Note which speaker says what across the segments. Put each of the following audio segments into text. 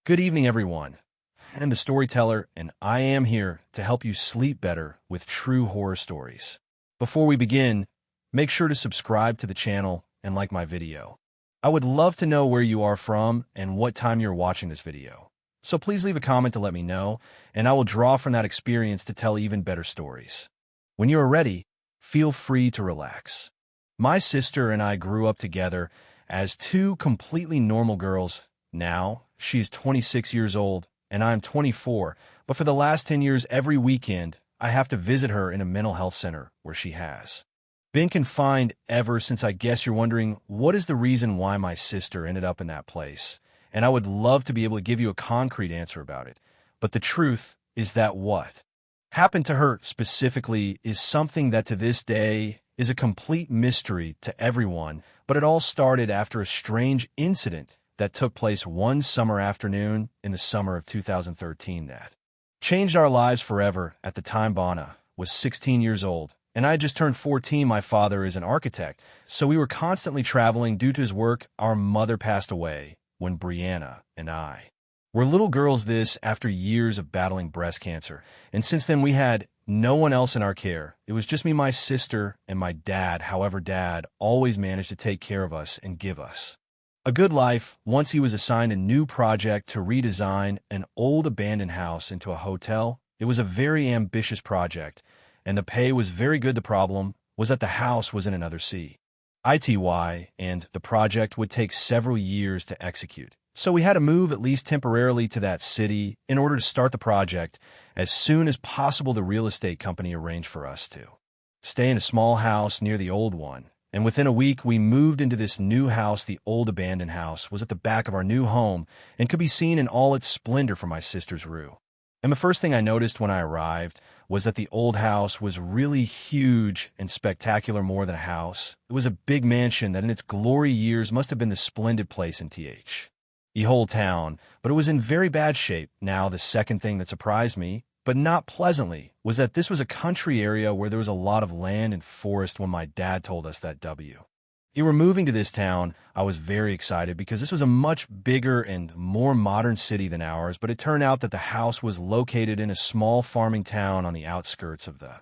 Speaker 1: Good evening, everyone. I'm the storyteller, and I am here to help you sleep better with true horror stories. Before we begin, make sure to subscribe to the channel and like my video. I would love to know where you are from and what time you're watching this video. So please leave a comment to let me know, and I will draw from that experience to tell even better stories. When you are ready, feel free to relax. My sister and I grew up together as two completely normal girls. Now, she's 26 years old, and I'm 24, but for the last 10 years, every weekend, I have to visit her in a mental health center where she has been confined ever since. I guess you're wondering, what is the reason why my sister ended up in that place? And I would love to be able to give you a concrete answer about it. But the truth is that what happened to her specifically is something that to this day is a complete mystery to everyone, but it all started after a strange incident that took place one summer afternoon in the summer of 2013 that changed our lives forever. At the time, Bana was 16 years old, and I had just turned 14. My father is an architect, so we were constantly traveling due to his work. Our mother passed away when Brianna and I were little girls, this after years of battling breast cancer, and since then we had no one else in our care. It was just me, my sister, and my dad. However, Dad always managed to take care of us and give us a good life. Once he was assigned a new project to redesign an old abandoned house into a hotel. It was a very ambitious project, and the pay was very good. The problem was that the house was in another city, and the project would take several years to execute. So we had to move at least temporarily to that city in order to start the project as soon as possible. The real estate company arranged for us to stay in a small house near the old one. And within a week, we moved into this new house. The old abandoned house was at the back of our new home and could be seen in all its splendor from my sister's room. And the first thing I noticed when I arrived was that the old house was really huge and spectacular. More than a house, it was a big mansion that in its glory years must have been the splendid place in the whole town, but it was in very bad shape. Now, the second thing that surprised me, but not pleasantly, was that this was a country area where there was a lot of land and forest. When my dad told us that we were moving to this town, I was very excited because this was a much bigger and more modern city than ours, but it turned out that the house was located in a small farming town on the outskirts of the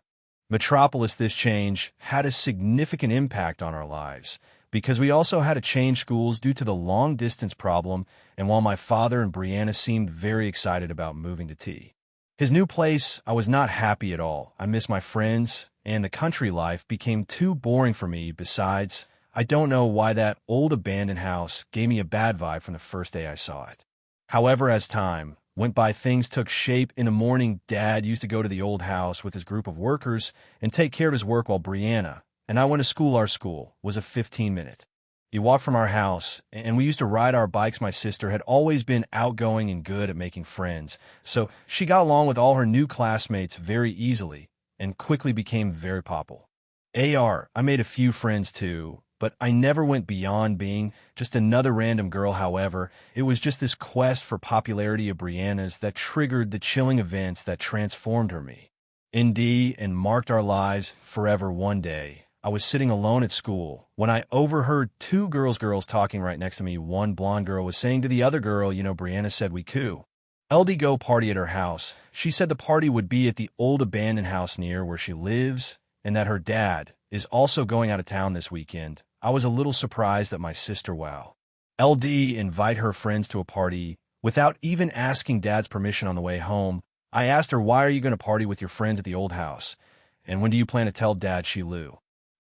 Speaker 1: metropolis. This change had a significant impact on our lives because we also had to change schools due to the long-distance problem, and while my father and Brianna seemed very excited about moving to his new place, I was not happy at all. I missed my friends, and the country life became too boring for me. Besides, I don't know why that old abandoned house gave me a bad vibe from the first day I saw it. However, as time went by, things took shape. In the morning, Dad used to go to the old house with his group of workers and take care of his work while Brianna and I went to school. Our school was a 15-minute walk from our house, and we used to ride our bikes. My sister had always been outgoing and good at making friends, so she got along with all her new classmates very easily and quickly became very popular. I made a few friends too, but I never went beyond being just another random girl. However, it was just this quest for popularity of Brianna's that triggered the chilling events that transformed her and marked our lives forever. One day, I was sitting alone at school when I overheard two girls talking right next to me. One blonde girl was saying to the other girl, Brianna said we could go party at her house. She said the party would be at the old abandoned house near where she lives, and that her dad is also going out of town this weekend. I was a little surprised that my sister invite her friends to a party without even asking Dad's permission. On the way home, I asked her, why are you going to party with your friends at the old house? And when do you plan to tell Dad? She looked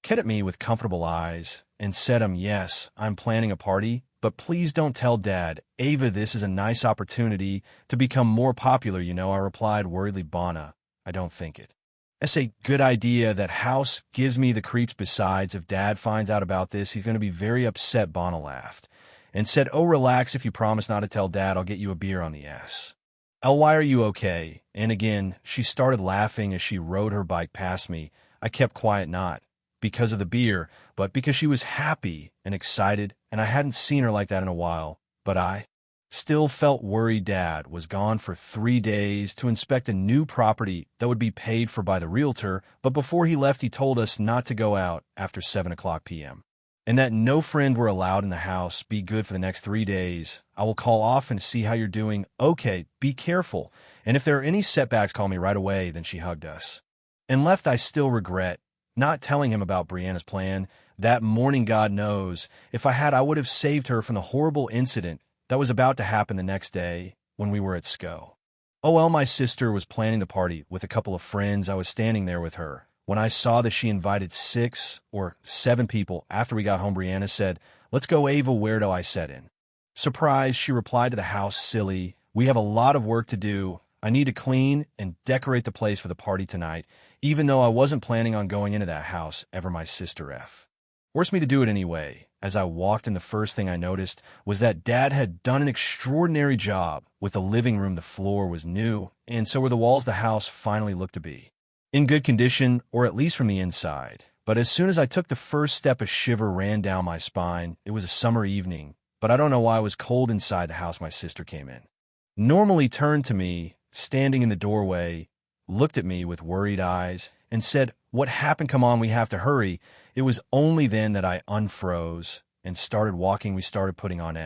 Speaker 1: at me with comfortable eyes and said, yes, I'm planning a party, but please don't tell Dad. Ava, this is a nice opportunity to become more popular, I replied worriedly. Bana, I don't think it's a good idea. That house gives me the creeps. Besides, if Dad finds out about this, he's going to be very upset. Bana laughed and said, oh, relax. If you promise not to tell Dad, I'll get you a beer on the S. Why are you okay? And again, she started laughing as she rode her bike past me. I kept quiet, not because of the beer, but because she was happy and excited, and I hadn't seen her like that in a while. But I still felt worried. Dad was gone for 3 days to inspect a new property that would be paid for by the realtor, but before he left, he told us not to go out after 7 o'clock p.m. and that no friend were allowed in the house. Be good for the next 3 days. I will call often to see how you're doing. Okay, be careful. And if there are any setbacks, call me right away. Then she hugged us. And left. I still regret not telling him about Brianna's plan. That morning, God knows, if I had, I would have saved her from the horrible incident that was about to happen the next day when we were at SCO. Oh well, my sister was planning the party with a couple of friends. I was standing there with her. When I saw that she invited 6 or 7 people after we got home, Brianna said, "Let's go, Ava, where do I set in?" Surprised, she replied to the house, "Silly, we have a lot of work to do. I need to clean and decorate the place for the party tonight," even though I wasn't planning on going into that house ever. My sister forced me to do it anyway. As I walked in, the first thing I noticed was that Dad had done an extraordinary job with the living room. The floor was new, and so were the walls. The house finally looked to be in good condition, or at least from the inside. But as soon as I took the first step, a shiver ran down my spine. It was a summer evening, but I don't know why it was cold inside the house. My sister came in, normally turned to me, standing in the doorway, looked at me with worried eyes, and said, "What happened? Come on, we have to hurry." It was only then that I unfroze and started walking. We started putting on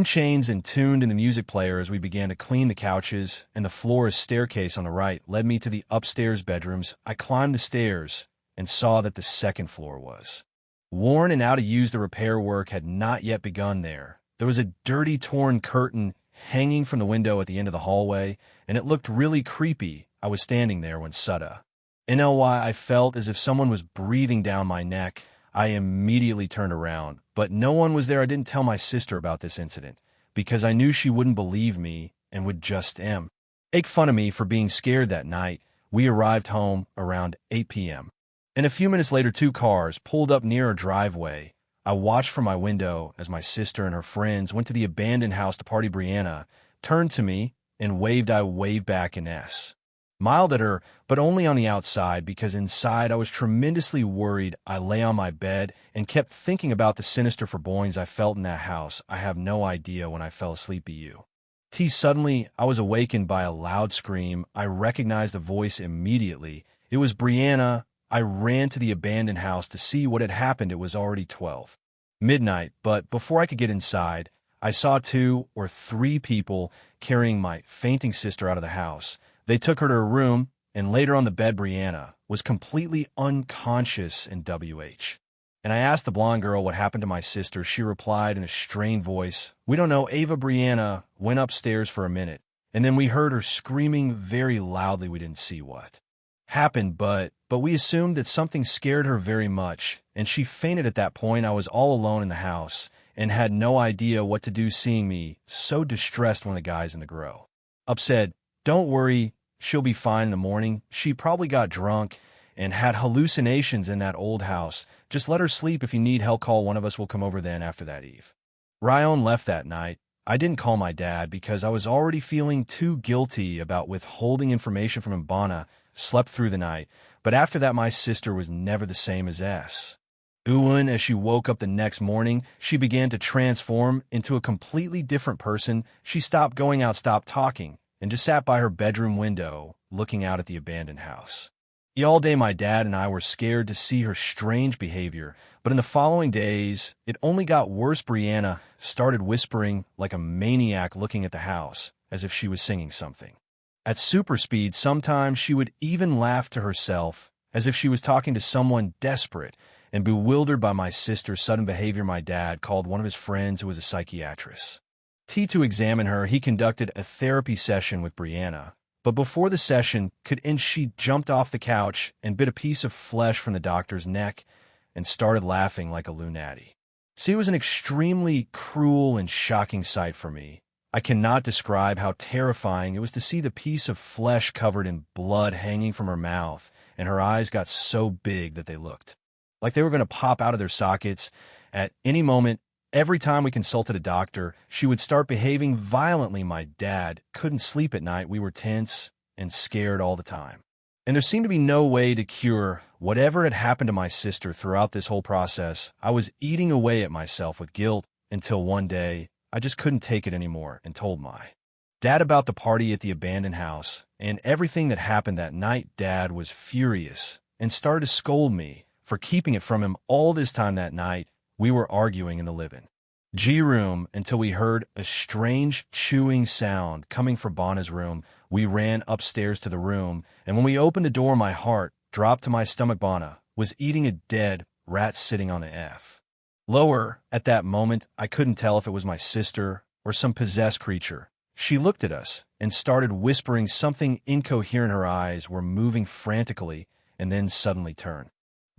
Speaker 1: chains and tuned in the music player as we began to clean the couches, and the floor staircase on the right led me to the upstairs bedrooms. I climbed the stairs and saw that the second floor was worn and out of use. The repair work had not yet begun there. There was a dirty, torn curtain hanging from the window at the end of the hallway, and it looked really creepy. I was standing there when I felt as if someone was breathing down my neck. I immediately turned around, but no one was there. I didn't tell my sister about this incident because I knew she wouldn't believe me and would just make fun of me for being scared that night. We arrived home around 8 p.m. and a few minutes later, 2 cars pulled up near our driveway. I watched from my window as my sister and her friends went to the abandoned house to party. Brianna turned to me and waved. I waved back and smiled at her, but only on the outside, because inside I was tremendously worried. I lay on my bed and kept thinking about the sinister forebodings I felt in that house. I have no idea when I fell asleep. Suddenly, I was awakened by a loud scream. I recognized the voice immediately. It was Brianna. I ran to the abandoned house to see what had happened. It was already 12 midnight, but before I could get inside, I saw 2 or 3 people carrying my fainting sister out of the house. They took her to her room, and later on the bed, Brianna was completely unconscious in WH. And I asked the blonde girl what happened to my sister. She replied in a strained voice, "We don't know, Ava." Brianna went upstairs for a minute, and then we heard her screaming very loudly. We didn't see what happened, but we assumed that something scared her very much, and she fainted at that point. I was all alone in the house and had no idea what to do. Seeing me so distressed, one of the guys in the grow up said, "Don't worry, she'll be fine in the morning. She probably got drunk and had hallucinations in that old house. Just let her sleep. If you need help, call one of us. Will come over then." After that, Ryan left that night. I didn't call my dad because I was already feeling too guilty about withholding information from him. Bana slept through the night, but after that, my sister was never the same as Uwin. As she woke up the next morning, she began to transform into a completely different person. She stopped going out, stopped talking, and just sat by her bedroom window, looking out at the abandoned house. All day, my dad and I were scared to see her strange behavior, but in the following days, it only got worse. Brianna started whispering like a maniac, looking at the house as if she was singing something at super speed. Sometimes she would even laugh to herself as if she was talking to someone. Desperate and bewildered by my sister's sudden behavior, my dad called one of his friends who was a psychiatrist to examine her. He conducted a therapy session with Brianna, but before the session could end, she jumped off the couch and bit a piece of flesh from the doctor's neck and started laughing like a lunatic. See, it was an extremely cruel and shocking sight for me. I cannot describe how terrifying it was to see the piece of flesh covered in blood hanging from her mouth, and her eyes got so big that they looked like they were going to pop out of their sockets at any moment. Every time we consulted a doctor, she would start behaving violently. My dad couldn't sleep at night. We were tense and scared all the time. And there seemed to be no way to cure whatever had happened to my sister. Throughout this whole process, I was eating away at myself with guilt until one day I just couldn't take it anymore and told my dad about the party at the abandoned house and everything that happened that night. Dad was furious and started to scold me for keeping it from him all this time. That night, we were arguing in the living room until we heard a strange chewing sound coming from Bonna's room. We ran upstairs to the room, and when we opened the door, my heart dropped to my stomach. Bonna was eating a dead rat sitting on the floor. At that moment, I couldn't tell if it was my sister or some possessed creature. She looked at us and started whispering something incoherent. Her eyes were moving frantically and then suddenly turned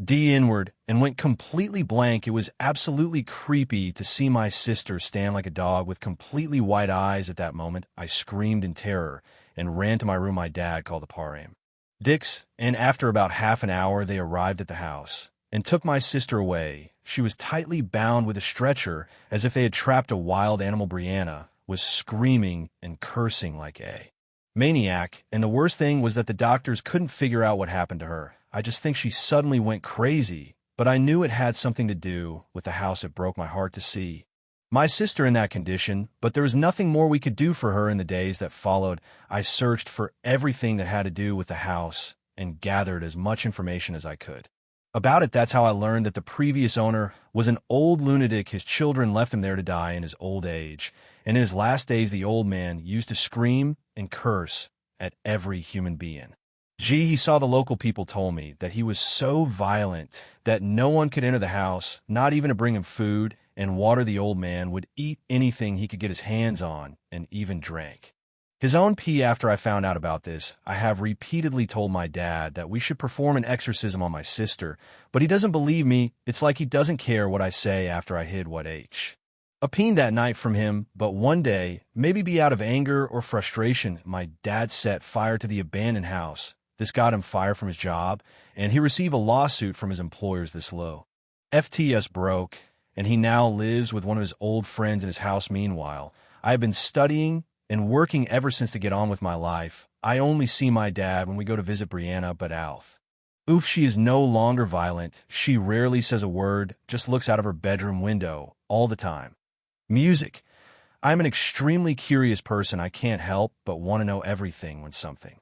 Speaker 1: inward and went completely blank. It was absolutely creepy to see my sister stand like a dog with completely white eyes. At that moment, I screamed in terror and ran to my room. My dad called the paramedics, and after about half an hour, they arrived at the house and took my sister away. She was tightly bound with a stretcher as if they had trapped a wild animal. Brianna was screaming and cursing like a maniac, and the worst thing was that the doctors couldn't figure out what happened to her. I just think she suddenly went crazy, but I knew it had something to do with the house. It broke my heart to see my sister in that condition, but there was nothing more we could do for her. In the days that followed, I searched for everything that had to do with the house and gathered as much information as I could about it. That's how I learned that the previous owner was an old lunatic. His children left him there to die in his old age, and in his last days, the old man used to scream and curse at every human being. He saw the local people told me that he was so violent that no one could enter the house, not even to bring him food and water. The old man would eat anything he could get his hands on and even drank his own pee. After I found out about this, I have repeatedly told my dad that we should perform an exorcism on my sister, but he doesn't believe me. It's like he doesn't care what I say after I hid what happened that night from him. But one day, maybe be out of anger or frustration, my dad set fire to the abandoned house. This got him fired from his job, and he received a lawsuit from his employers. This low FTS broke, and he now lives with one of his old friends in his house. Meanwhile, I have been studying and working ever since to get on with my life. I only see my dad when we go to visit Brianna, but she is no longer violent. She rarely says a word, just looks out of her bedroom window all the time. Music. I'm an extremely curious person. I can't help but want to know everything when something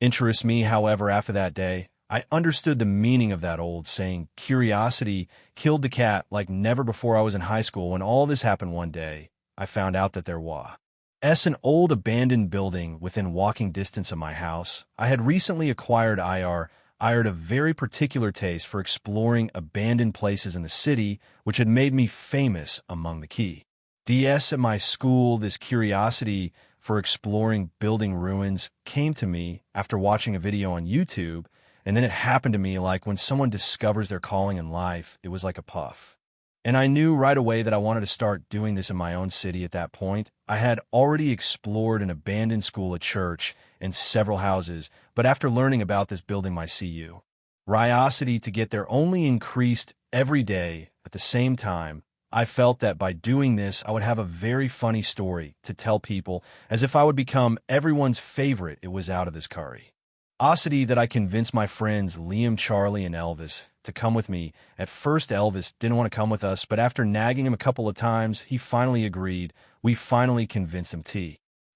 Speaker 1: interests me. However, after that day, I understood the meaning of that old saying, curiosity killed the cat, like never before. I was in high school when all this happened. One day, I found out that there was an old abandoned building within walking distance of my house. I had recently acquired a very particular taste for exploring abandoned places in the city, which had made me famous among the kids at my school. This curiosity for exploring building ruins came to me after watching a video on YouTube, and then it happened to me like when someone discovers their calling in life. It was like a puff. And I knew right away that I wanted to start doing this in my own city. At that point, I had already explored an abandoned school, a church, and several houses, but after learning about this building, my curiosity to get there only increased every day. At the same time, I felt that by doing this, I would have a very funny story to tell people, as if I would become everyone's favorite. It was out of this curiosity that I convinced my friends Liam, Charlie, and Elvis to come with me. At first, Elvis didn't want to come with us, but after nagging him a couple of times, he finally agreed. We finally convinced him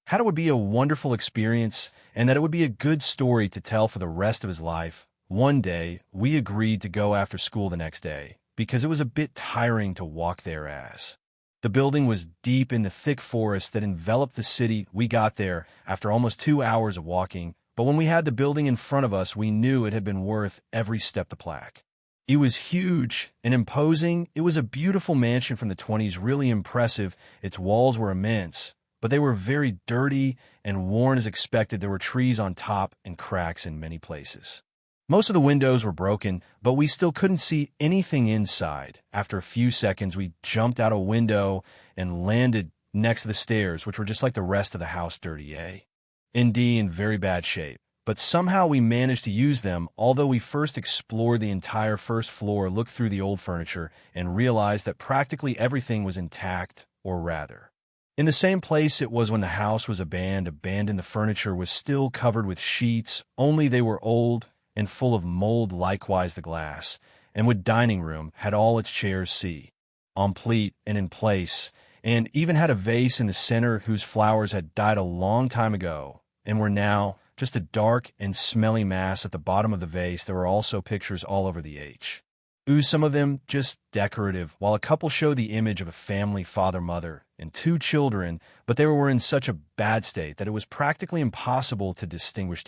Speaker 1: how it would be a wonderful experience and that it would be a good story to tell for the rest of his life. One day, we agreed to go after school the next day, because it was a bit tiring to walk there, as the building was deep in the thick forest that enveloped the city. We got there after almost 2 hours of walking, but when we had the building in front of us, we knew it had been worth every step. The plaque. It was huge and imposing. It was a beautiful mansion from the 20s, really impressive. Its walls were immense, but they were very dirty and worn as expected. There were trees on top and cracks in many places. Most of the windows were broken, but we still couldn't see anything inside. After a few seconds, we jumped out a window and landed next to the stairs, which were just like the rest of the house, dirty, indeed, in very bad shape. But somehow we managed to use them, although we first explored the entire first floor, looked through the old furniture, and realized that practically everything was intact, or rather, in the same place it was when the house was abandoned. The furniture was still covered with sheets, only they were old and full of mold. Likewise, the glass and wood dining room had all its chairs complete and in place, and even had a vase in the center whose flowers had died a long time ago and were now just a dark and smelly mass at the bottom of the vase. There were also pictures all over the Ooh, some of them just decorative, while a couple show the image of a family father, mother, and two children, but they were in such a bad state that it was practically impossible to distinguish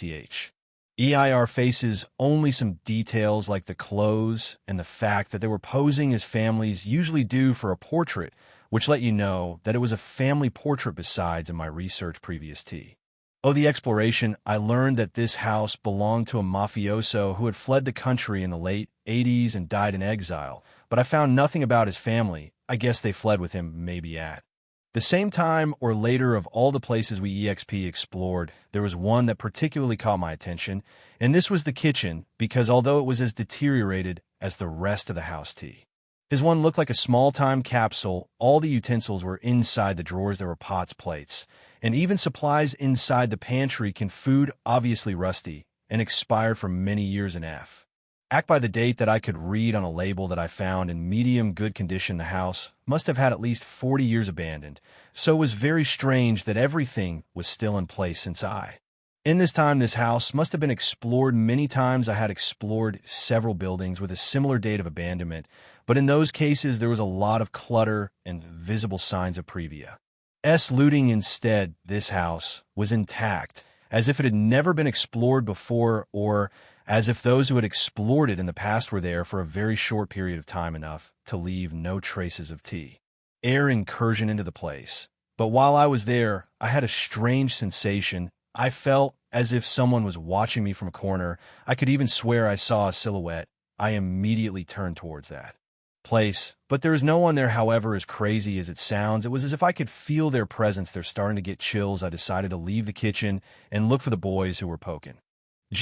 Speaker 1: EIR faces only some details like the clothes and the fact that they were posing as families usually do for a portrait, which let you know that it was a family portrait besides in my research previous to. Oh, the exploration, I learned that this house belonged to a mafioso who had fled the country in the late 80s and died in exile, but I found nothing about his family. I guess they fled with him maybe at the same time or later. Of all the places we explored, there was one that particularly caught my attention, and this was the kitchen, because although it was as deteriorated as the rest of the house, his one looked like a small-time capsule. All the utensils were inside the drawers. There were pots, plates, and even supplies inside the pantry. Food obviously rusty and expired for many years in Act by the date that I could read on a label that I found in medium good condition. The house must have had at least 40 years abandoned, so it was very strange that everything was still in place since in this time. This house must have been explored many times. I had explored several buildings with a similar date of abandonment, but in those cases there was a lot of clutter and visible signs of previous looting. Instead, this house was intact, as if it had never been explored before, or as if those who had explored it in the past were there for a very short period of time, enough to leave no traces of air incursion into the place. But while I was there, I had a strange sensation. I felt as if someone was watching me from a corner. I could even swear I saw a silhouette. I immediately turned towards that place, but there was no one there. However, as crazy as it sounds, it was as if I could feel their presence. They're starting to get chills. I decided to leave the kitchen and look for the boys who were poking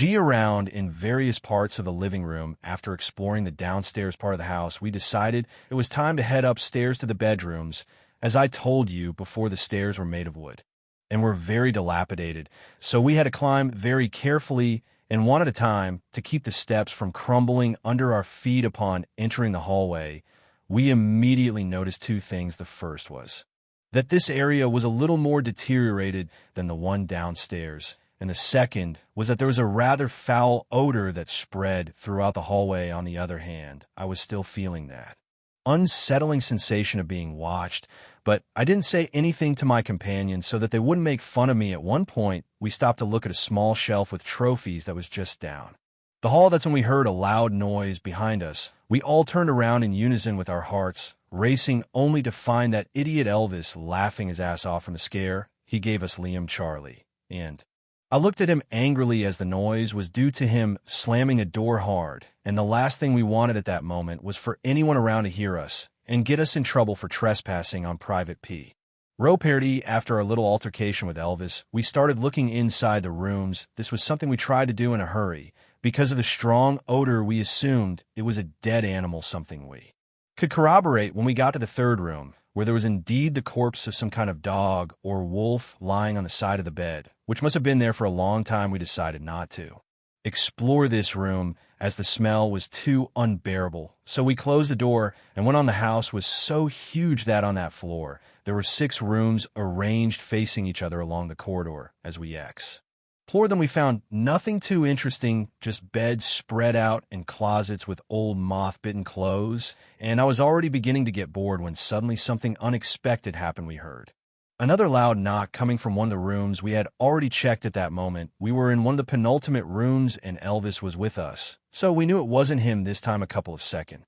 Speaker 1: around in various parts of the living room. After exploring the downstairs part of the house, we decided it was time to head upstairs to the bedrooms. As I told you before, the stairs were made of wood and were very dilapidated, so we had to climb very carefully and one at a time to keep the steps from crumbling under our feet. Upon entering the hallway, we immediately noticed two things. The first was that this area was a little more deteriorated than the one downstairs, and the second was that there was a rather foul odor that spread throughout the hallway. On the other hand, I was still feeling that unsettling sensation of being watched, but I didn't say anything to my companions so that they wouldn't make fun of me. At one point, we stopped to look at a small shelf with trophies that was just down the hall. That's when we heard a loud noise behind us. We all turned around in unison with our hearts racing, only to find that idiot Elvis laughing his ass off from the scare he gave us. Liam Charlie, and I looked at him angrily, as the noise was due to him slamming a door hard, and the last thing we wanted at that moment was for anyone around to hear us and get us in trouble for trespassing on private property. After a little altercation with Elvis, we started looking inside the rooms. This was something we tried to do in a hurry. Because of the strong odor, we assumed it was a dead animal, something we could corroborate when we got to the third room, where there was indeed the corpse of some kind of dog or wolf lying on the side of the bed, which must have been there for a long time. We decided not to explore this room as the smell was too unbearable, so we closed the door and went on. The house was so huge that on that floor there were 6 rooms arranged facing each other along the corridor. As we explored them, we found nothing too interesting, just beds spread out and closets with old moth-bitten clothes, and I was already beginning to get bored when suddenly something unexpected happened. We heard another loud knock coming from one of the rooms we had already checked. At that moment, we were in one of the penultimate rooms and Elvis was with us, so we knew it wasn't him this time. A couple of seconds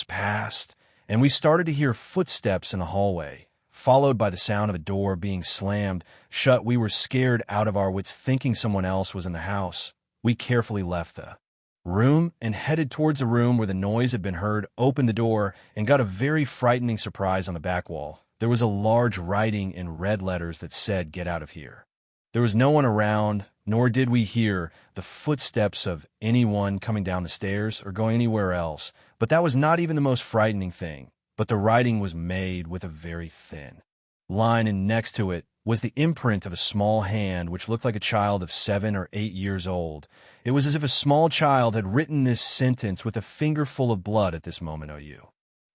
Speaker 1: passed, and we started to hear footsteps in the hallway, followed by the sound of a door being slammed shut. We were scared out of our wits, thinking someone else was in the house. We carefully left the room and headed towards the room where the noise had been heard, opened the door, and got a very frightening surprise. On the back wall, there was a large writing in red letters that said, "Get out of here." There was no one around, nor did we hear the footsteps of anyone coming down the stairs or going anywhere else. But that was not even the most frightening thing. But the writing was made with a very thin line, and next to it was the imprint of a small hand which looked like a child of 7 or 8 years old. It was as if a small child had written this sentence with a finger full of blood. At this moment,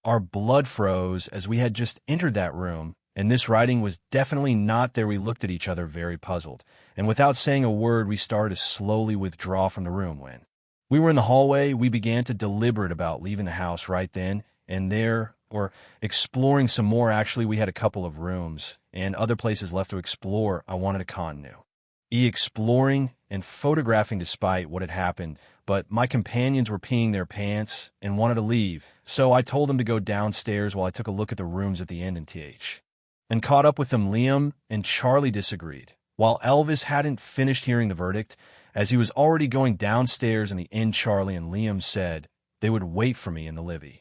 Speaker 1: our blood froze as we had just entered that room, and this writing was definitely not there. We looked at each other very puzzled, and without saying a word, we started to slowly withdraw from the room when We were in the hallway. We began to deliberate about leaving the house right then and there, or exploring some more. Actually, we had a couple of rooms and other places left to explore. I wanted to continue exploring and photographing despite what had happened, but my companions were peeing their pants and wanted to leave, so I told them to go downstairs while I took a look at the rooms at the end and caught up with them. Liam and Charlie disagreed, while Elvis hadn't finished hearing the verdict, as he was already going downstairs in the inn. Charlie and Liam said they would wait for me in the living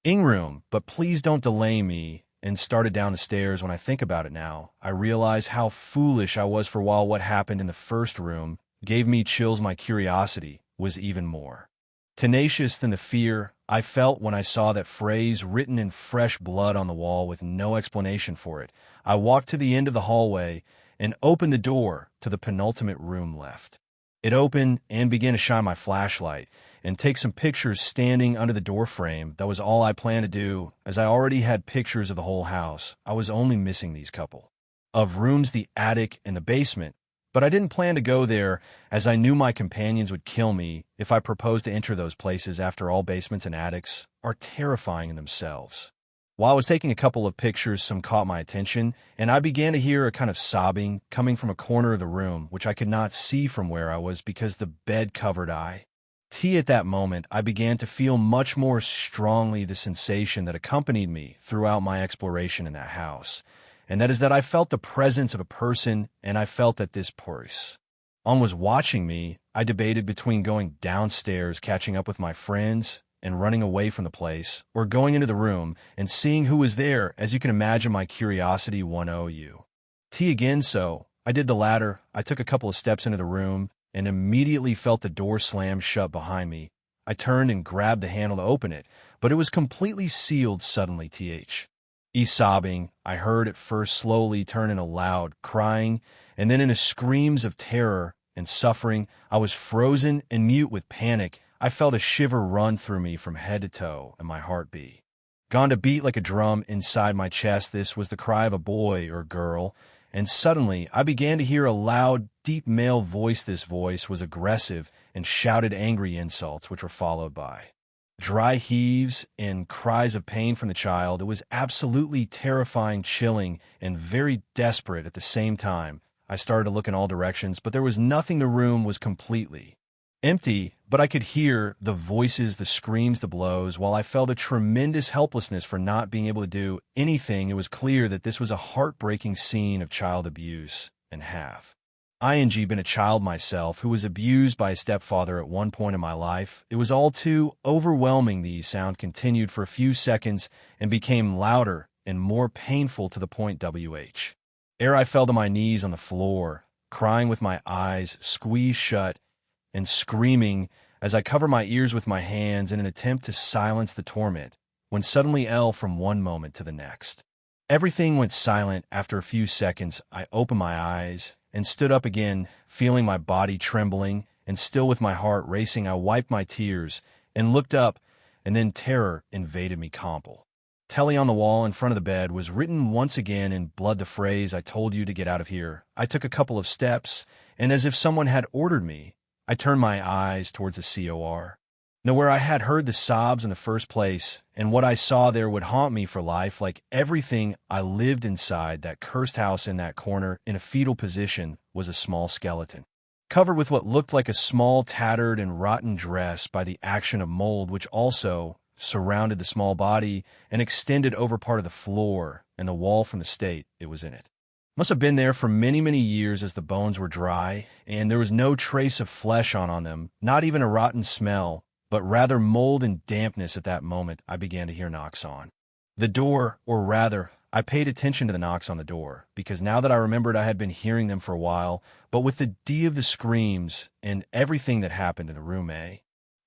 Speaker 1: room, but please don't delay me, and started down the stairs. When I think about it now, I realize how foolish I was, for while what happened in the first room gave me chills, my curiosity was even more tenacious than the fear I felt when I saw that phrase written in fresh blood on the wall with no explanation for it. I walked to the end of the hallway and opened the door to the penultimate room left. It opened and began to shine my flashlight and take some pictures standing under the door frame. That was all I planned to do, as I already had pictures of the whole house. I was only missing these couple of rooms, the attic and the basement, but I didn't plan to go there, as I knew my companions would kill me if I proposed to enter those places. After all, basements and attics are terrifying in themselves. While I was taking a couple of pictures, some caught my attention, and I began to hear a kind of sobbing coming from a corner of the room, which I could not see from where I was because the bed covered At that moment, I began to feel much more strongly the sensation that accompanied me throughout my exploration in that house, and that is that I felt the presence of a person, and I felt that this person was watching me. I debated between going downstairs, catching up with my friends, and running away from the place, or going into the room and seeing who was there. As you can imagine, my curiosity won again, so I did the latter. I took a couple of steps into the room and immediately felt the door slam shut behind me. I turned and grabbed the handle to open it, but it was completely sealed. Suddenly, sobbing, I heard at first slowly turn into loud crying, and then into screams of terror and suffering. I was frozen and mute with panic. I felt a shiver run through me from head to toe, and my heart gone to beat like a drum inside my chest. This was the cry of a boy or girl, and suddenly I began to hear a loud, deep male voice. This voice was aggressive and shouted angry insults, which were followed by dry heaves and cries of pain from the child. It was absolutely terrifying, chilling, and very desperate at the same time. I started to look in all directions, but there was nothing. The room was completely empty, but I could hear the voices, the screams, the blows. While I felt a tremendous helplessness for not being able to do anything, it was clear that this was a heartbreaking scene of child abuse, and been a child myself who was abused by a stepfather at one point in my life. It was all too overwhelming. The sound continued for a few seconds and became louder and more painful to the point ere I fell to my knees on the floor, crying with my eyes squeezed shut and screaming as I covered my ears with my hands in an attempt to silence the torment, when suddenly from one moment to the next, everything went silent. After a few seconds, I opened my eyes and stood up again, feeling my body trembling and still with my heart racing. I wiped my tears and looked up, and then terror invaded me. Telly on the wall in front of the bed was written once again in blood the phrase, "I told you to get out of here." I took a couple of steps, and as if someone had ordered me, I turned my eyes towards the cor. Now, where I had heard the sobs in the first place, and what I saw there would haunt me for life. Like everything I lived inside that cursed house, in that corner, in a fetal position, was a small skeleton, covered with what looked like a small, tattered, and rotten dress by the action of mold, which also surrounded the small body and extended over part of the floor and the wall from the state it was in. It must have been there for many, many years, as the bones were dry, and there was no trace of flesh on them, not even a rotten smell, but rather mold and dampness. At that moment, I began to hear knocks on the door, or rather, I paid attention to the knocks on the door, because now that I remembered, I had been hearing them for a while, but with the D of the screams and everything that happened in the room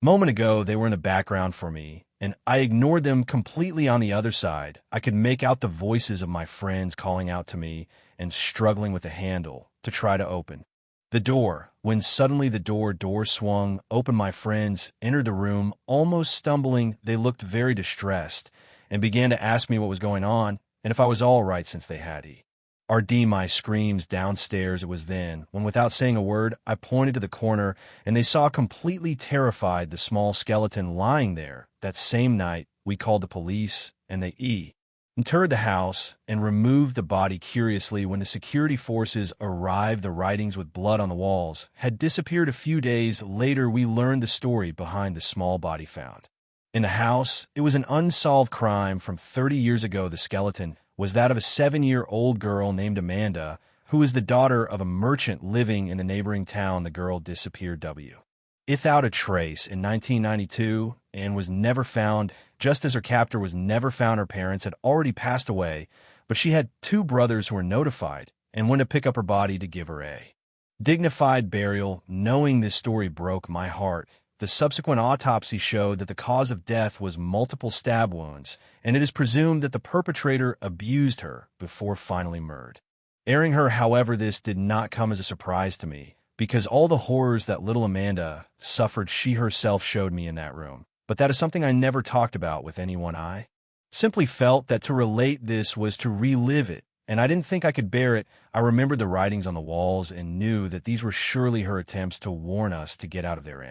Speaker 1: moment ago, they were in the background for me, and I ignored them completely. On the other side, I could make out the voices of my friends calling out to me and struggling with the handle to try to open the door, when suddenly the door swung open. My friends entered the room, almost stumbling. They looked very distressed and began to ask me what was going on and if I was all right, since they had My screams downstairs it was then, when without saying a word, I pointed to the corner, and they saw completely terrified the small skeleton lying there. That same night, we called the police, and they entered the house and removed the body. Curiously, when the security forces arrived, the writings with blood on the walls had disappeared. A few days later, we learned the story behind the small body found in the house. It was an unsolved crime from 30 years ago. The skeleton was that of a 7-year-old girl named Amanda, who was the daughter of a merchant living in the neighboring town. The girl disappeared without a trace in 1992 and was never found. Just as her captor was never found, her parents had already passed away, but she had 2 brothers who were notified and went to pick up her body to give her a dignified burial. Knowing this story broke my heart. The subsequent autopsy showed that the cause of death was multiple stab wounds, and it is presumed that the perpetrator abused her before finally murdering her. However, this did not come as a surprise to me, because all the horrors that little Amanda suffered, she herself showed me in that room. But that is something I never talked about with anyone. I simply felt that to relate this was to relive it, and I didn't think I could bear it. I remembered the writings on the walls and knew that these were surely her attempts to warn us to get out of there.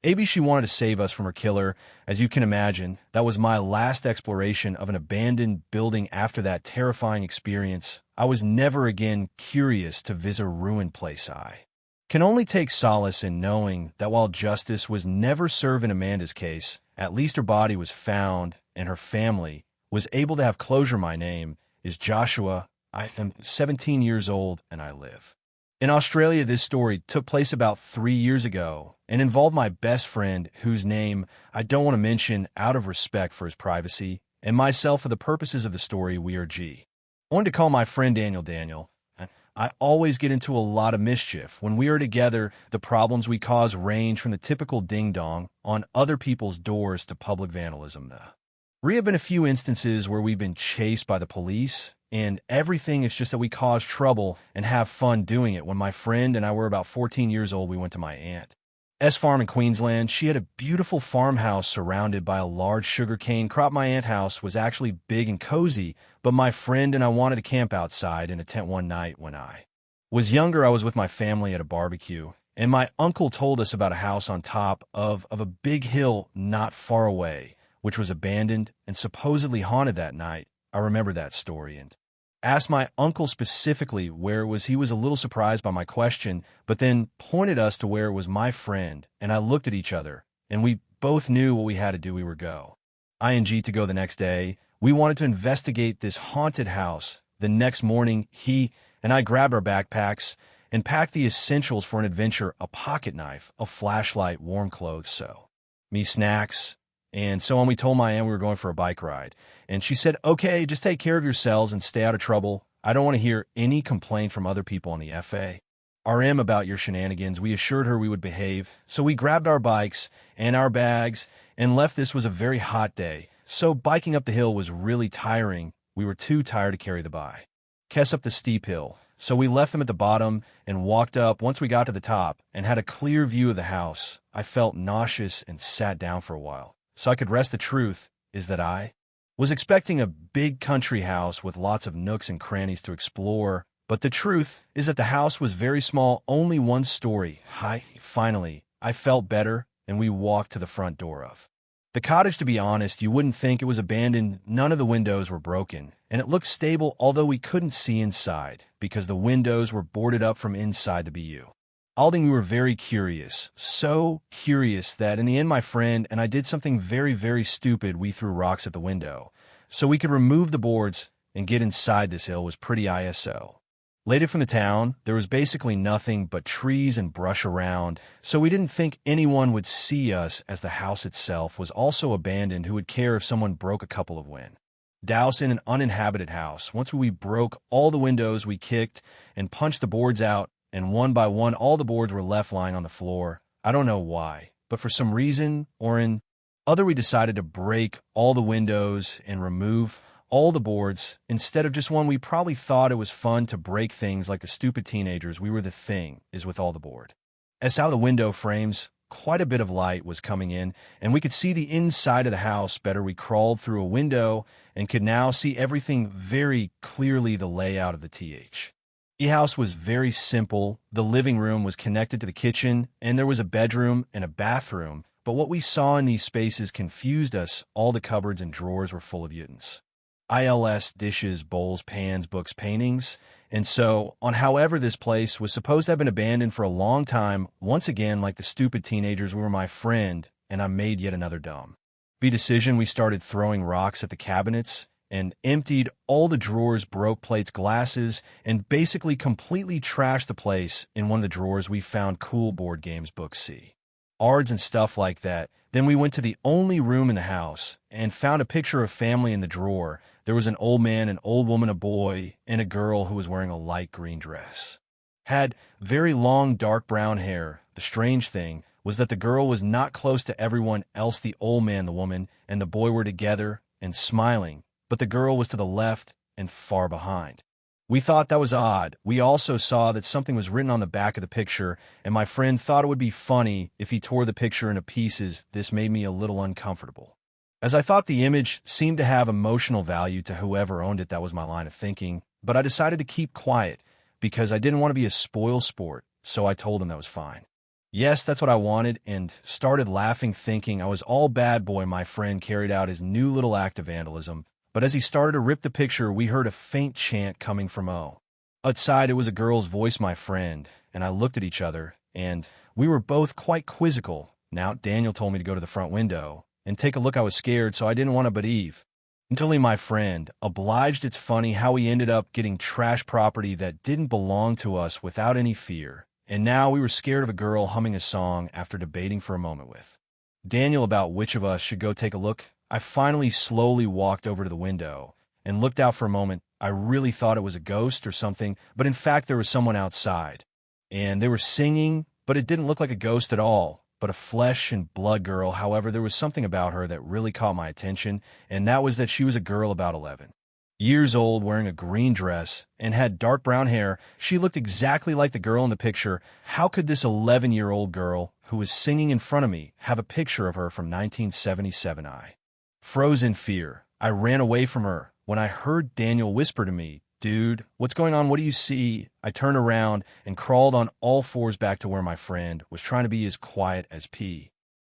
Speaker 1: Maybe she wanted to save us from her killer. As you can imagine, that was my last exploration of an abandoned building. After that terrifying experience, I was never again curious to visit a ruined place. I can only take solace in knowing that while justice was never served in Amanda's case, at least her body was found and her family was able to have closure. My name is Joshua. I am 17 years old and I live in Australia. This story took place about 3 years ago and involved my best friend, whose name I don't want to mention out of respect for his privacy, and myself. For the purposes of the story, we are I wanted to call my friend Daniel. I always get into a lot of mischief. When we are together, the problems we cause range from the typical ding-dong on other people's doors to public vandalism. There have been a few instances where we've been chased by the police, and everything is just that we cause trouble and have fun doing it. When my friend and I were about 14 years old, we went to my aunt's farm in Queensland. She had a beautiful farmhouse surrounded by a large sugarcane crop. My aunt's house was actually big and cozy, but my friend and I wanted to camp outside in a tent one night. When I was younger, I was with my family at a barbecue, and my uncle told us about a house on top of a big hill not far away, which was abandoned and supposedly haunted. That night, I remember that story and asked my uncle specifically where it was. He was a little surprised by my question, but then pointed us to where it was. My friend and I looked at each other, and we both knew what we had to do. We were to go the next day. We wanted to investigate this haunted house. The next morning, he and I grabbed our backpacks and packed the essentials for an adventure: a pocket knife, a flashlight, warm clothes, snacks, and so on. We told my aunt we were going for a bike ride, and she said, "Okay, just take care of yourselves and stay out of trouble. I don't want to hear any complaint from other people on the FARM about your shenanigans." We assured her we would behave, so we grabbed our bikes and our bags and left. This was a very hot day, so biking up the hill was really tiring. We were too tired to carry the bike up the steep hill, so we left them at the bottom and walked up. Once we got to the top and had a clear view of the house, I felt nauseous and sat down for a while so I could rest. The truth is that I was expecting a big country house with lots of nooks and crannies to explore, but the truth is that the house was very small, only one story high. Finally, I felt better, and we walked to the front door of the cottage. To be honest, you wouldn't think it was abandoned. None of the windows were broken, and it looked stable, although we couldn't see inside because the windows were boarded up from inside the building. We were very curious, so curious that in the end my friend and I did something very, very stupid. We threw rocks at the window so we could remove the boards and get inside. This hill was pretty isolated from the town. There was basically nothing but trees and brush around, so we didn't think anyone would see us, as the house itself was also abandoned. Who would care if someone broke a couple of windows in an uninhabited house? Once we broke all the windows, we kicked and punched the boards out, and one by one, all the boards were left lying on the floor. I don't know why, but for some reason or other, we decided to break all the windows and remove all the boards instead of just one. We probably thought it was fun to break things like the stupid teenagers we were. The thing is, with all the board out of the window frames, quite a bit of light was coming in, and we could see the inside of the house better. We crawled through a window and could now see everything very clearly, the layout of the house was very simple. The living room was connected to the kitchen, and there was a bedroom and a bathroom. But what we saw in these spaces confused us. All the cupboards and drawers were full of ILS, dishes, bowls, pans, books, paintings, and so on. However, this place was supposed to have been abandoned for a long time. Once again, like the stupid teenagers, we were my friend, and I made yet another dumb decision. We started throwing rocks at the cabinets and emptied all the drawers, broke plates, glasses, and basically completely trashed the place. In one of the drawers, we found cool board games, books, cards, and stuff like that. Then we went to the only room in the house and found a picture of family in the drawer. There was an old man, an old woman, a boy, and a girl who was wearing a light green dress. Had very long, dark brown hair. The strange thing was that the girl was not close to everyone else. The old man, the woman, and the boy were together and smiling, but the girl was to the left and far behind. We thought that was odd. We also saw that something was written on the back of the picture, and my friend thought it would be funny if he tore the picture into pieces. This made me a little uncomfortable, as I thought the image seemed to have emotional value to whoever owned it. That was my line of thinking, but I decided to keep quiet because I didn't want to be a spoil sport, so I told him that was fine. Yes, that's what I wanted, and started laughing, thinking I was all bad boy. My friend carried out his new little act of vandalism, but as he started to rip the picture, we heard a faint chant coming from outside. It was a girl's voice, my friend, and I looked at each other, and we were both quite quizzical. Now, Daniel told me to go to the front window and take a look. I was scared, so I didn't want to believe until he, my friend, obliged. It's funny how we ended up getting trash property that didn't belong to us without any fear. And now we were scared of a girl humming a song after debating for a moment with Daniel about which of us should go take a look. I finally slowly walked over to the window and looked out for a moment. I really thought it was a ghost or something, but in fact there was someone outside. And they were singing, but it didn't look like a ghost at all, but a flesh and blood girl. However, there was something about her that really caught my attention, and that was that she was a girl about 11 years old, wearing a green dress and had dark brown hair. She looked exactly like the girl in the picture. How could this 11-year-old girl who was singing in front of me have a picture of her from 1977? I froze in fear. I ran away from her when I heard Daniel whisper to me, "Dude, what's going on? What do you see?" I turned around and crawled on all fours back to where my friend was, trying to be as quiet as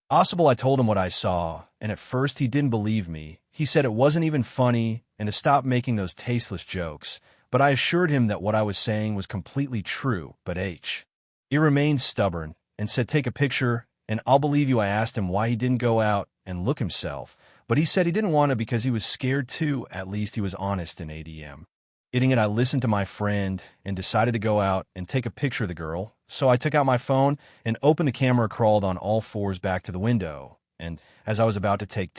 Speaker 1: possible. I told him what I saw, and at first he didn't believe me. He said it wasn't even funny and to stop making those tasteless jokes, but I assured him that what I was saying was completely true. But he remained stubborn and said, "Take a picture and I'll believe you." I asked him why he didn't go out and look himself, but he said he didn't want to because he was scared too. At least he was honest in ADM. Eating it, I listened to my friend and decided to go out and take a picture of the girl. So I took out my phone and opened the camera, crawled on all fours back to the window, and as I was about to take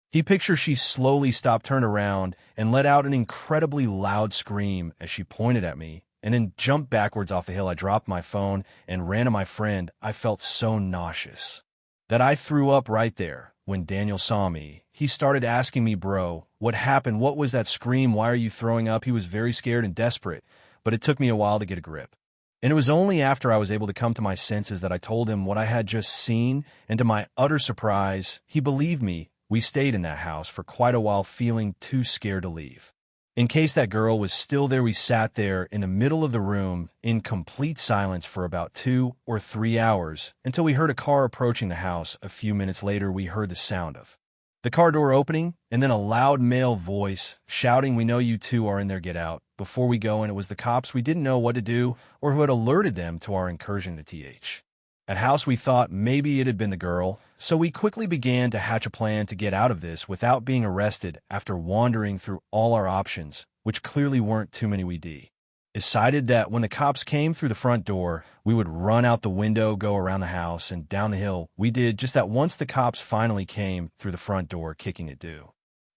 Speaker 1: he picture, she slowly stopped, turned around, and let out an incredibly loud scream as she pointed at me, and then jumped backwards off the hill. I dropped my phone and ran to my friend. I felt so nauseous that I threw up right there. When Daniel saw me, he started asking me, "Bro, what happened? What was that scream? Why are you throwing up?" He was very scared and desperate, but it took me a while to get a grip. And it was only after I was able to come to my senses that I told him what I had just seen, and to my utter surprise, he believed me. We stayed in that house for quite a while, feeling too scared to leave. In case that girl was still there, we sat there in the middle of the room in complete silence for about 2 or 3 hours until we heard a car approaching the house. A few minutes later, we heard the sound of the car door opening and then a loud male voice shouting, "We know you two are in there, get out." Before we go in, it was the cops. We didn't know what to do or who had alerted them to our incursion to at house. We thought maybe it had been the girl, so we quickly began to hatch a plan to get out of this without being arrested. After wandering through all our options, which clearly weren't too many, we decided that when the cops came through the front door, we would run out the window, go around the house, and down the hill. We did just that. Once the cops finally came through the front door, kicking it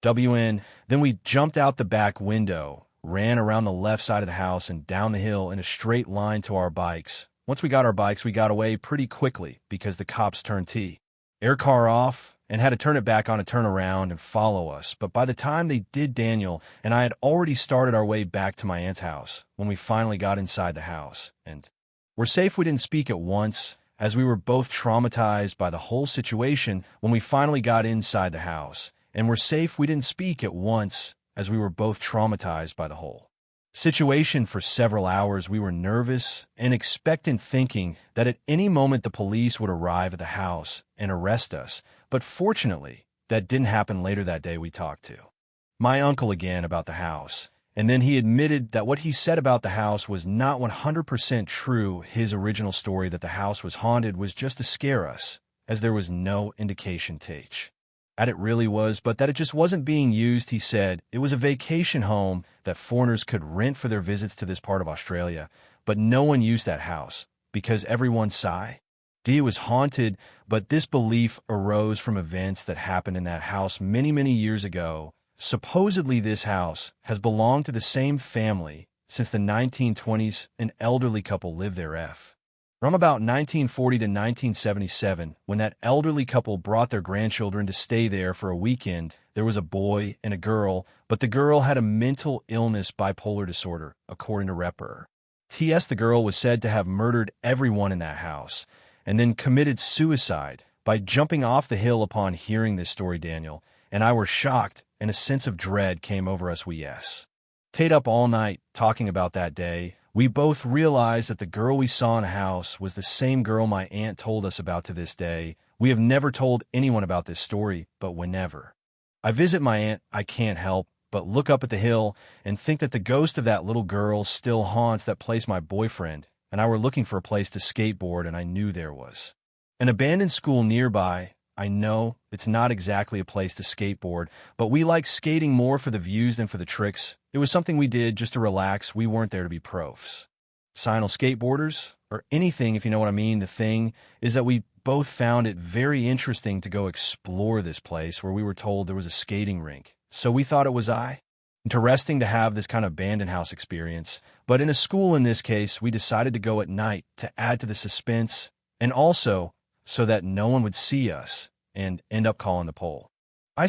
Speaker 1: WN, then we jumped out the back window, ran around the left side of the house and down the hill in a straight line to our bikes. Once we got our bikes, we got away pretty quickly because the cops turned air car off and had to turn it back on to turn around and follow us. But by the time they did, Daniel and I had already started our way back to my aunt's house when we finally got inside the house. And we're safe. We didn't speak at once. as we were both traumatized by the whole situation. When we finally got inside the house and were safe, we didn't speak at once, as we were both traumatized by the whole situation. For several hours, we were nervous and expectant, thinking that at any moment the police would arrive at the house and arrest us. But fortunately, that didn't happen. Later that day, we talked to my uncle again about the house, and then he admitted that what he said about the house was not 100% true. His original story that the house was haunted was just to scare us, as there was no indication that it really was, but that it just wasn't being used. He said it was a vacation home that foreigners could rent for their visits to this part of Australia, but no one used that house because everyone saw it was haunted. But this belief arose from events that happened in that house many, many years ago. Supposedly, this house has belonged to the same family since the 1920s. An elderly couple lived there from about 1940 to 1977, when that elderly couple brought their grandchildren to stay there for a weekend. There was a boy and a girl, but the girl had a mental illness, bipolar disorder, according to Repper. T.S. The girl was said to have murdered everyone in that house and then committed suicide by jumping off the hill. Upon hearing this story, Daniel and I were shocked, and a sense of dread came over us. We stayed up all night talking about that day. We both realized that the girl we saw in the house was the same girl my aunt told us about. To this day, we have never told anyone about this story, but whenever I visit my aunt, I can't help but look up at the hill and think that the ghost of that little girl still haunts that place. My boyfriend and I were looking for a place to skateboard, and I knew there was an abandoned school nearby. I know it's not exactly a place to skateboard, but we like skating more for the views than for the tricks. It was something we did just to relax. We weren't there to be professional skateboarders or anything, if you know what I mean. The thing is that we both found it very interesting to go explore this place where we were told there was a skating rink. So we thought it was interesting to have this kind of abandoned house experience. But in a school in this case, we decided to go at night to add to the suspense, and also so that no one would see us and end up calling the police.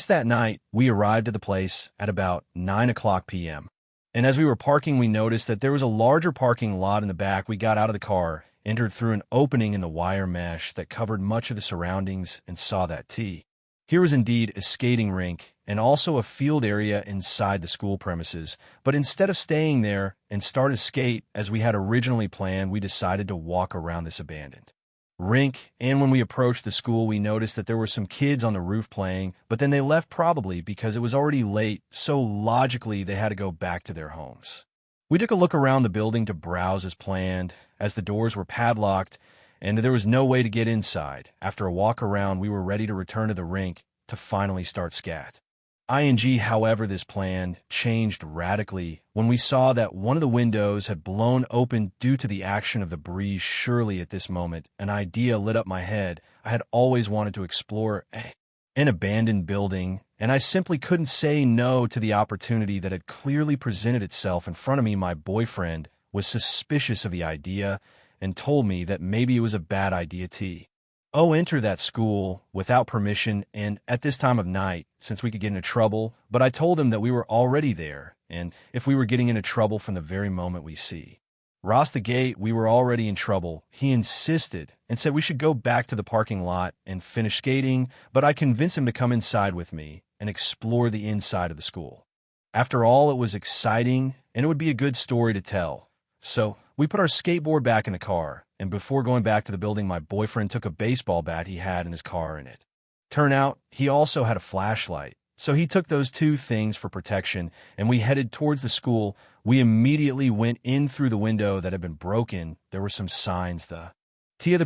Speaker 1: That night, we arrived at the place at about 9 p.m. And as we were parking, we noticed that there was a larger parking lot in the back. We got out of the car, entered through an opening in the wire mesh that covered much of the surroundings, and saw that here was indeed a skating rink and also a field area inside the school premises. But instead of staying there and start a skate as we had originally planned, we decided to walk around this abandoned rink. And when we approached the school, we noticed that there were some kids on the roof playing, but then they left, probably because it was already late, so logically they had to go back to their homes. We took a look around the building to browse as planned, as the doors were padlocked and there was no way to get inside. After a walk around, we were ready to return to the rink to finally start scat. However, this plan changed radically when we saw that one of the windows had blown open due to the action of the breeze. Surely at this moment, an idea lit up my head. I had always wanted to explore an abandoned building, and I simply couldn't say no to the opportunity that had clearly presented itself in front of me. My boyfriend was suspicious of the idea and told me that maybe it was a bad idea to enter that school without permission and at this time of night, since we could get into trouble. But I told him that we were already there, and if we were getting into trouble from the very moment we crossed the gate, we were already in trouble. He insisted and said we should go back to the parking lot and finish skating, but I convinced him to come inside with me and explore the inside of the school. After all, it was exciting and it would be a good story to tell. So we put our skateboard back in the car, and before going back to the building, my boyfriend took a baseball bat he had in his car, and it turned out he also had a flashlight. So he took those two things for protection, and we headed towards the school. We immediately went in through the window that had been broken. There were some signs the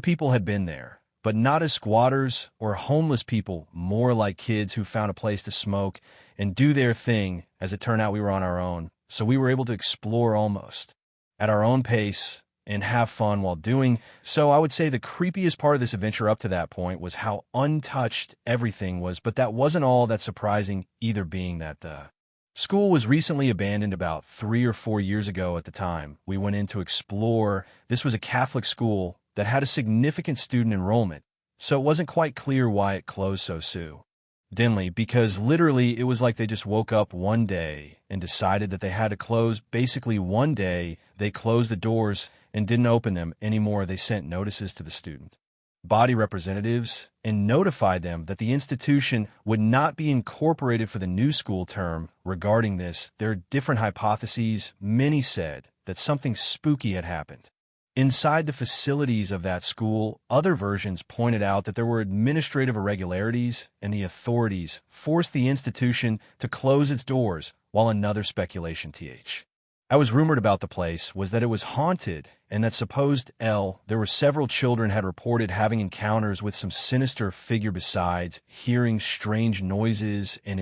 Speaker 1: people had been there, but not as squatters or homeless people, more like kids who found a place to smoke and do their thing. As it turned out, we were on our own, so we were able to explore almost at our own pace and have fun while doing so. I would say the creepiest part of this adventure up to that point was how untouched everything was, but that wasn't all that surprising either, being that the school was recently abandoned about 3 or 4 years ago. At the time we went in to explore, this was a Catholic school that had a significant student enrollment, so it wasn't quite clear why it closed so suddenly, because literally it was like they just woke up one day and decided that they had to close. Basically, one day they closed the doors and didn't open them anymore. They sent notices to the student body representatives and notified them that the institution would not be incorporated for the new school term. Regarding this, there are different hypotheses. Many said that something spooky had happened inside the facilities of that school. Other versions pointed out that there were administrative irregularities and the authorities forced the institution to close its doors, while another speculation I was rumored about the place was that it was haunted and that there were several children had reported having encounters with some sinister figure besides hearing strange noises and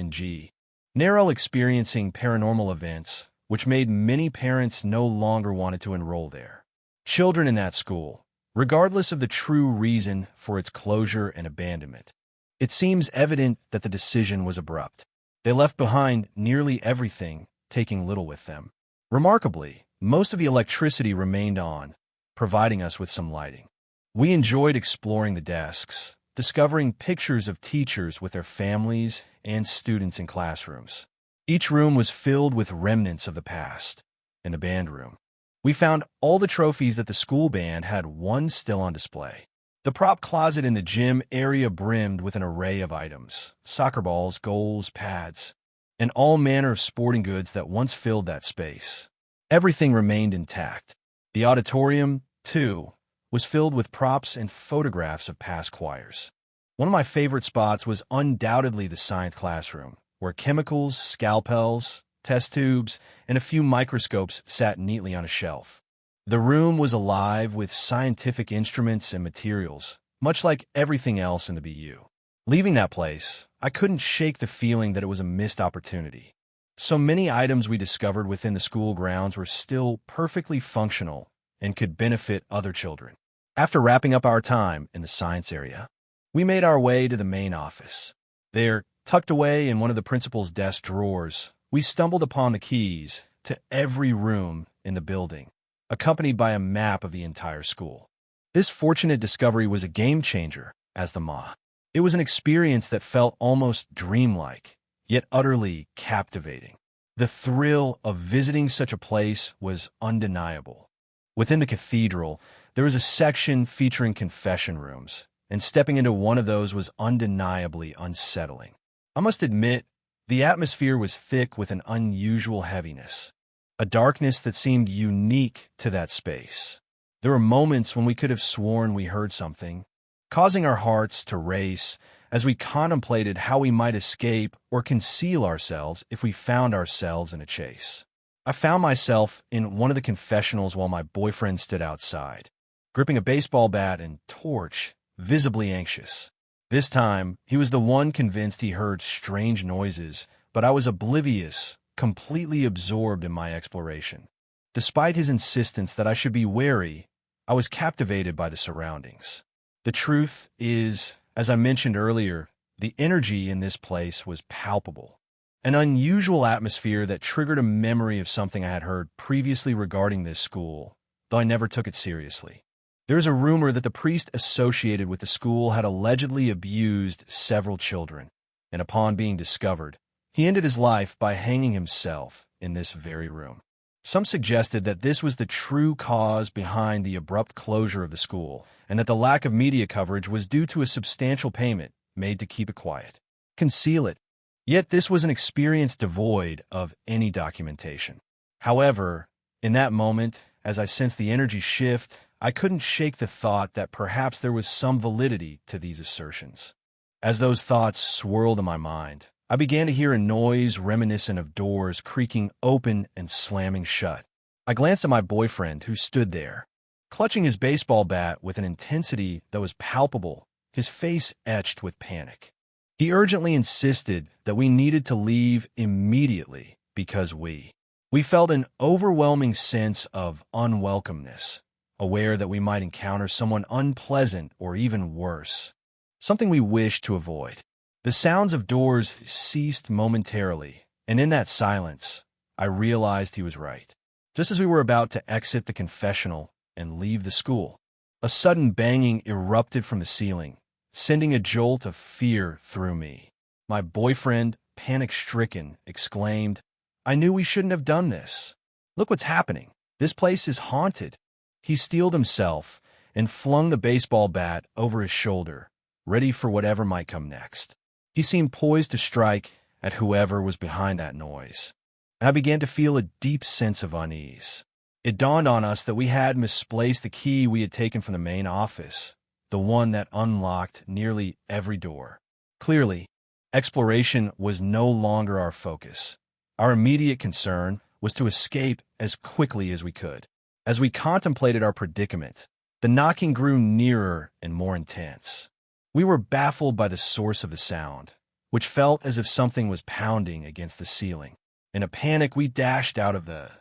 Speaker 1: experiencing paranormal events, which made many parents no longer wanted to enroll their children in that school, regardless of the true reason for its closure and abandonment. It seems evident that the decision was abrupt. They left behind nearly everything, taking little with them. Remarkably, most of the electricity remained on, providing us with some lighting. We enjoyed exploring the desks, discovering pictures of teachers with their families and students in classrooms. Each room was filled with remnants of the past. In the band room, we found all the trophies that the school band had, one still on display. The prop closet in the gym area brimmed with an array of items: soccer balls, goals, pads, and all manner of sporting goods that once filled that space. Everything remained intact. The auditorium, too, was filled with props and photographs of past choirs. One of my favorite spots was undoubtedly the science classroom, where chemicals, scalpels, test tubes, and a few microscopes sat neatly on a shelf. The room was alive with scientific instruments and materials, much like everything else in the BU. Leaving that place, I couldn't shake the feeling that it was a missed opportunity. So many items we discovered within the school grounds were still perfectly functional and could benefit other children. After wrapping up our time in the science area, we made our way to the main office. There, tucked away in one of the principal's desk drawers, we stumbled upon the keys to every room in the building, accompanied by a map of the entire school. This fortunate discovery was a game changer, as the Ma. It was an experience that felt almost dreamlike, yet utterly captivating. The thrill of visiting such a place was undeniable. Within the cathedral, there was a section featuring confession rooms, and stepping into one of those was undeniably unsettling. I must admit, the atmosphere was thick with an unusual heaviness, a darkness that seemed unique to that space. There were moments when we could have sworn we heard something, causing our hearts to race as we contemplated how we might escape or conceal ourselves if we found ourselves in a chase. I found myself in one of the confessionals while my boyfriend stood outside, gripping a baseball bat and torch, visibly anxious. This time, he was the one convinced he heard strange noises, but I was oblivious, completely absorbed in my exploration. Despite his insistence that I should be wary, I was captivated by the surroundings. The truth is, as I mentioned earlier, the energy in this place was palpable. An unusual atmosphere that triggered a memory of something I had heard previously regarding this school, though I never took it seriously. There is a rumor that the priest associated with the school had allegedly abused several children, and upon being discovered, he ended his life by hanging himself in this very room. Some suggested that this was the true cause behind the abrupt closure of the school, and that the lack of media coverage was due to a substantial payment made to keep it quiet, conceal it. Yet this was an experience devoid of any documentation. However, in that moment, as I sensed the energy shift, I couldn't shake the thought that perhaps there was some validity to these assertions. As those thoughts swirled in my mind, I began to hear a noise reminiscent of doors creaking open and slamming shut. I glanced at my boyfriend, who stood there, clutching his baseball bat with an intensity that was palpable, his face etched with panic. He urgently insisted that we needed to leave immediately because we felt an overwhelming sense of unwelcomeness, aware that we might encounter someone unpleasant or even worse, something we wished to avoid. The sounds of doors ceased momentarily, and in that silence, I realized he was right. Just as we were about to exit the confessional and leave the school, a sudden banging erupted from the ceiling, sending a jolt of fear through me. My boyfriend, panic-stricken, exclaimed, "I knew we shouldn't have done this. Look what's happening. This place is haunted." He steeled himself, and flung the baseball bat over his shoulder, ready for whatever might come next. He seemed poised to strike at whoever was behind that noise, and I began to feel a deep sense of unease. It dawned on us that we had misplaced the key we had taken from the main office, the one that unlocked nearly every door. Clearly, exploration was no longer our focus. Our immediate concern was to escape as quickly as we could. As we contemplated our predicament, the knocking grew nearer and more intense. We were baffled by the source of the sound, which felt as if something was pounding against the ceiling. In a panic, we dashed out of the...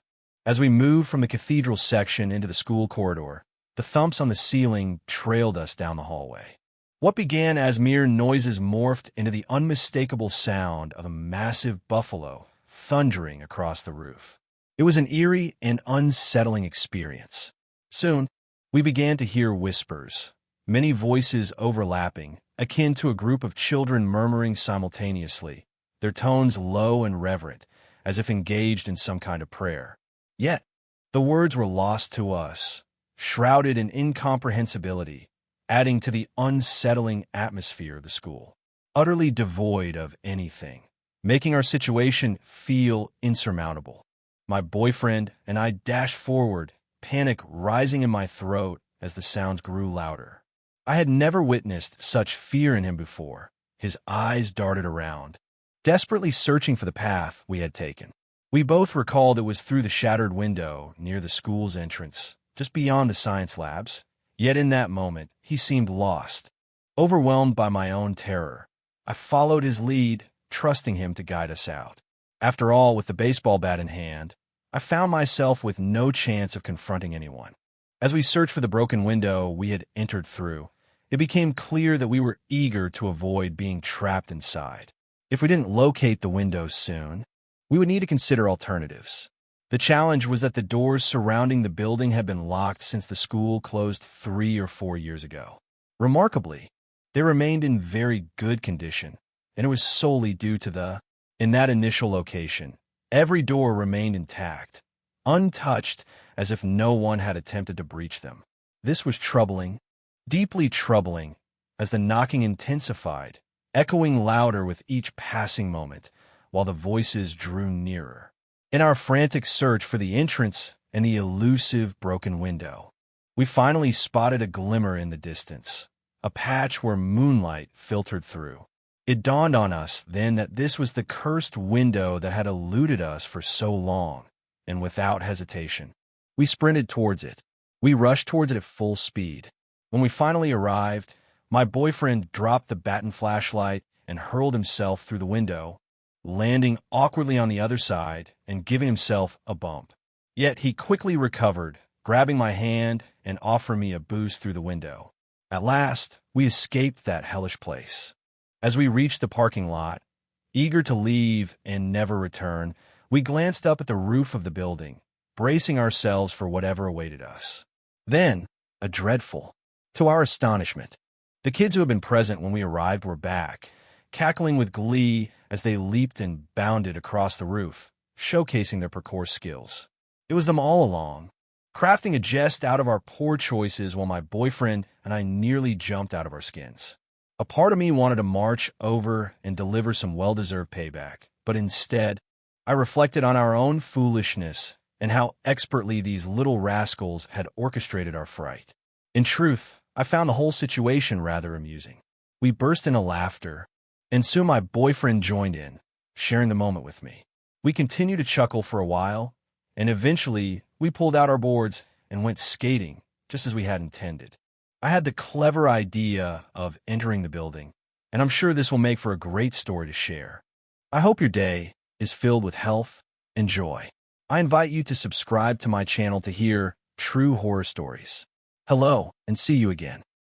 Speaker 1: As we moved from the cathedral section into the school corridor, the thumps on the ceiling trailed us down the hallway. What began as mere noises morphed into the unmistakable sound of a massive buffalo thundering across the roof. It was an eerie and unsettling experience. Soon, we began to hear whispers, many voices overlapping, akin to a group of children murmuring simultaneously, their tones low and reverent, as if engaged in some kind of prayer. Yet, the words were lost to us, shrouded in incomprehensibility, adding to the unsettling atmosphere of the school, utterly devoid of anything, making our situation feel insurmountable. My boyfriend and I dashed forward, panic rising in my throat as the sounds grew louder. I had never witnessed such fear in him before. His eyes darted around, desperately searching for the path we had taken. We both recalled it was through the shattered window near the school's entrance, just beyond the science labs. Yet in that moment, he seemed lost. Overwhelmed by my own terror, I followed his lead, trusting him to guide us out. After all, with the baseball bat in hand, I found myself with no chance of confronting anyone. As we searched for the broken window we had entered through, it became clear that we were eager to avoid being trapped inside. If we didn't locate the window soon, we would need to consider alternatives. The challenge was that the doors surrounding the building had been locked since the school closed 3 or 4 years ago. Remarkably, they remained in very good condition, and it was solely due to in that initial location, every door remained intact, untouched, as if no one had attempted to breach them. This was troubling, deeply troubling, as the knocking intensified, echoing louder with each passing moment, while the voices drew nearer. In our frantic search for the entrance and the elusive broken window, we finally spotted a glimmer in the distance, a patch where moonlight filtered through. It dawned on us then that this was the cursed window that had eluded us for so long, and without hesitation, we sprinted towards it. We rushed towards it at full speed. When we finally arrived, my boyfriend dropped the baton flashlight and hurled himself through the window, landing awkwardly on the other side and giving himself a bump. Yet he quickly recovered, grabbing my hand and offering me a boost through the window. At last, we escaped that hellish place. As we reached the parking lot, eager to leave and never return, we glanced up at the roof of the building, bracing ourselves for whatever awaited us. Then, to our astonishment, the kids who had been present when we arrived were back, cackling with glee as they leaped and bounded across the roof, showcasing their parkour skills. It was them all along, crafting a jest out of our poor choices while my boyfriend and I nearly jumped out of our skins. A part of me wanted to march over and deliver some well-deserved payback, but instead, I reflected on our own foolishness and how expertly these little rascals had orchestrated our fright. In truth, I found the whole situation rather amusing. We burst into laughter, and soon my boyfriend joined in, sharing the moment with me. We continued to chuckle for a while, and eventually we pulled out our boards and went skating, just as we had intended. I had the clever idea of entering the building, and I'm sure this will make for a great story to share. I hope your day is filled with health and joy. I invite you to subscribe to my channel to hear true horror stories. Hello, and see you again.